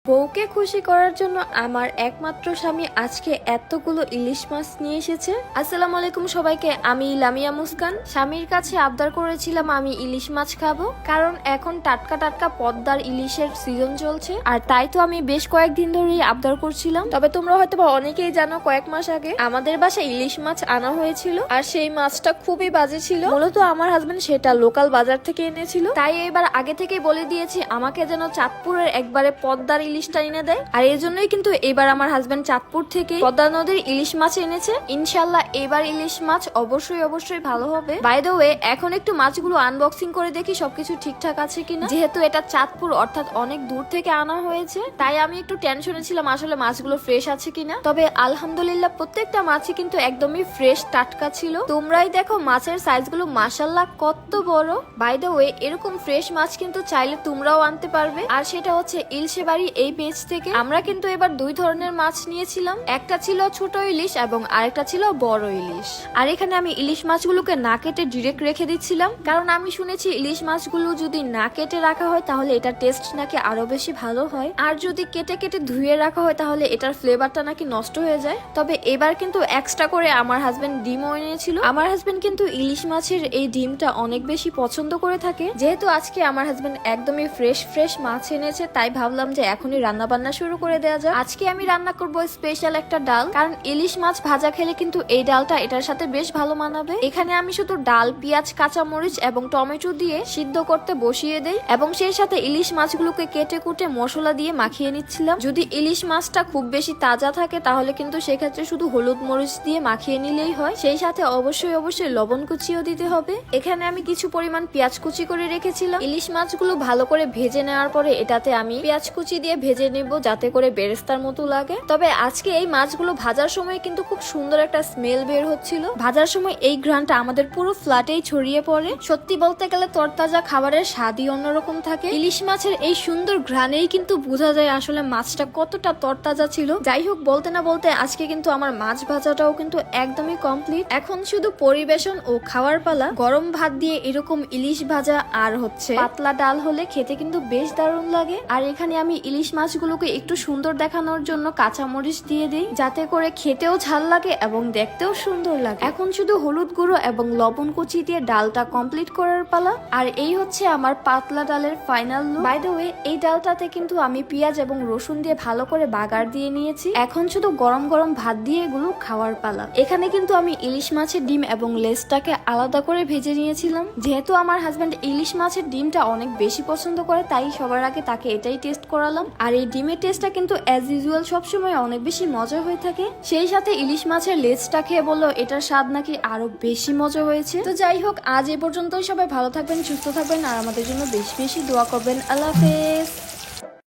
বউকে খুশি করার জন্য আমার একমাত্র স্বামী আজকে এতগুলো ইলিশ মাছ নিয়ে এসেছে। আসসালামু আলাইকুম সবাইকে, আমি লামিয়া মুস্কান। স্বামীর কাছে আবদার করেছিলাম আমি ইলিশ মাছ খাবো, কারণ এখন টাটকা টাটকা পদ্মার ইলিশের সিজন চলছে, আর তাই তো আমি বেশ কয়েকদিন ধরেই আবদার করছিলাম। তবে তোমরা হয়তো বা অনেকেই জানো, কয়েক মাস আগে আমাদের বাসায় ইলিশ মাছ আনা হয়েছিল, আর সেই মাছটা খুবই বাজে ছিল। মূলত আমার হাজবেন্ড সেটা লোকাল বাজার থেকে এনেছিল, তাই এবার আগে থেকেই বলে দিয়েছি আমাকে যেন চাঁদপুরের একবারে পদ্মার ইলিশটা এনে দেয়। আর এই জন্যই কিন্তু এবার আমার হাজবেন্ড চাঁদপুর থেকে পদ্মা নদীর ইলিশ মাছ এনেছে। ইনশাল্লাহ এবার ইলিশ মাছ অবশ্যই ভালো হবে। বাই দ্য ওয়ে, এখন একটু মাছগুলো আনবক্সিং করে দেখি সবকিছু ঠিকঠাক আছে কিনা। যেহেতু এটা চাঁদপুর অর্থাৎ অনেক দূর থেকে আনা হয়েছে, তাই আমি একটু টেনশনে ছিলাম আসলে মাছগুলো ফ্রেশ আছে কিনা। তবে আলহামদুলিল্লাহ প্রত্যেকটা মাছই কিন্তু একদমই ফ্রেশ টাটকা ছিল। তোমরাই দেখো মাছের সাইজগুলো মাশাআল্লাহ কত বড়। বাই দ্য ওয়ে, এরকম ফ্রেশ মাছ কিন্তু চাইলে তোমরাও আনতে পারবে, আর সেটা হচ্ছে ইলশে বাড়ি এই পেজ থেকে। আমরা কিন্তু এবার দুই ধরনের মাছ নিয়েছিলাম, একটা ছিল ছোট ইলিশ এবং আরেকটা ছিল বড় ইলিশ। আর এখানে আমি ইলিশ মাছগুলোকে না কেটে ডিরেক্ট রেখে দিচ্ছিলাম, কারণ আমি শুনেছি ইলিশ মাছগুলো যদি না কেটে রাখা হয় তাহলে এটার টেস্ট নাকি আরো বেশি ভালো হয়, আর যদি কেটে কেটে ধুয়ে রাখা হয় তাহলে এটার ফ্লেভারটা নাকি নষ্ট হয়ে যায়। তবে এবার কিন্তু এক্সট্রা করে আমার হাজবেন্ড ডিমও এনেছিল। আমার হাজবেন্ড কিন্তু ইলিশ মাছের এই ডিমটা অনেক বেশি পছন্দ করে থাকে। যেহেতু আজকে আমার হাজবেন্ড একদমই ফ্রেশ মাছ এনেছে, তাই ভাবলাম যে এখনই রান্না বান্না শুরু করে দেওয়া যায়। আজকে আমি রান্না করব স্পেশাল একটা ডাল, কারণ ইলিশ মাছ ভাজা খেলে কিন্তু এই ডালটা এটার সাথে বেশ ভালো মানাবে। এখানে আমি শুধু ডাল, পেঁয়াজ, কাঁচামরিচ এবং টমেটো দিয়ে সিদ্ধ করতে বসিয়ে দেই, এবং সেই সাথে ইলিশ মাছগুলোকে কেটে কুটে মশলা দিয়ে মাখিয়ে নিচ্ছিলাম। যদি ইলিশ মাছটা খুব বেশি তাজা থাকে তাহলে কিন্তু সেক্ষেত্রে শুধু হলুদ মরিচ দিয়ে মাখিয়ে নিলেই হয়। সেই সাথে অবশ্যই লবণ কুচিও দিতে হবে। এখানে আমি কিছু পরিমাণ পেঁয়াজ কুচি করে রেখেছিলাম। ইলিশ মাছগুলো ভালো করে ভেজে নেওয়ার পরে এটাতে আমি পেঁয়াজ কুচি দিয়ে ভেজে নেব, যাতে করে বেরেস্তার মতো লাগে। তবে আজকে এই মাছগুলো ভাজার সময় কিন্তু খুব সুন্দর একটা স্মেল বের হচ্ছিল। ভাজার সময় এই ঘ্রাণটা আমাদের পুরো ফ্ল্যাটেই ছড়িয়ে পড়ে। সত্যি বলতে গেলে তরতাজা খাবারের স্বাদই অন্যরকম থাকে। ইলিশ মাছের এই সুন্দর ঘ্রাণেই কিন্তু বোঝা যায় আসলে মাছটা কতটা তরতাজা ছিল। যাই হোক, বলতে না বলতে আজকে কিন্তু আমার মাছ ভাজাটাও কিন্তু একদমই কমপ্লিট। এখন শুধু পরিবেশন ও খাওয়ার পালা। গরম ভাত দিয়ে এরকম ইলিশ ভাজা আর হচ্ছে পাতলা ডাল হলে খেতে কিন্তু বেশ দারুণ লাগে। আর এখানে আমি ইলিশ মাছগুলোকে একটু সুন্দর দেখানোর জন্য কাঁচামরিচ দিয়ে দিই, যাতে করে খেতেও ঝাল লাগে এবং দেখতেও সুন্দর লাগে। এখন শুধু হলুদ গুঁড়ো এবং লবণ কুচি দিয়ে ডালটা কমপ্লিট করার পালা। আর এই হচ্ছে আমার পাতলা ডালের final look. By the way, এই ডালটাতে কিন্তু আমি পেঁয়াজ এবং রসুন দিয়ে ভালো করে বাগার দিয়ে নিয়েছি। এখন শুধু গরম গরম ভাত দিয়ে এগুলো খাওয়ার পালা। এখানে কিন্তু আমি ইলিশ মাছের ডিম এবং লেজটাকে আলাদা করে ভেজে নিয়েছিলাম। যেহেতু আমার হাজবেন্ড ইলিশ মাছের ডিমটা অনেক বেশি পছন্দ করে, তাই সবার আগে তাকে এটাই টেস্ট করালাম। আর এই ডিমের টেস্টটা কিন্তু অ্যাজ ইউজুয়াল সবসময় অনেক বেশি মজা হয়ে থাকে। সেই সাথে ইলিশ মাছের লেজটা খেয়ে বললো এটার স্বাদ নাকি আরো বেশি মজা হয়েছে। তো যাই হোক, আজ এ পর্যন্তই। সবাই ভালো থাকবেন, সুস্থ থাকবেন, আর আমাদের জন্য বেশি বেশি দোয়া করবেন। আল্লাহ হাফেজ।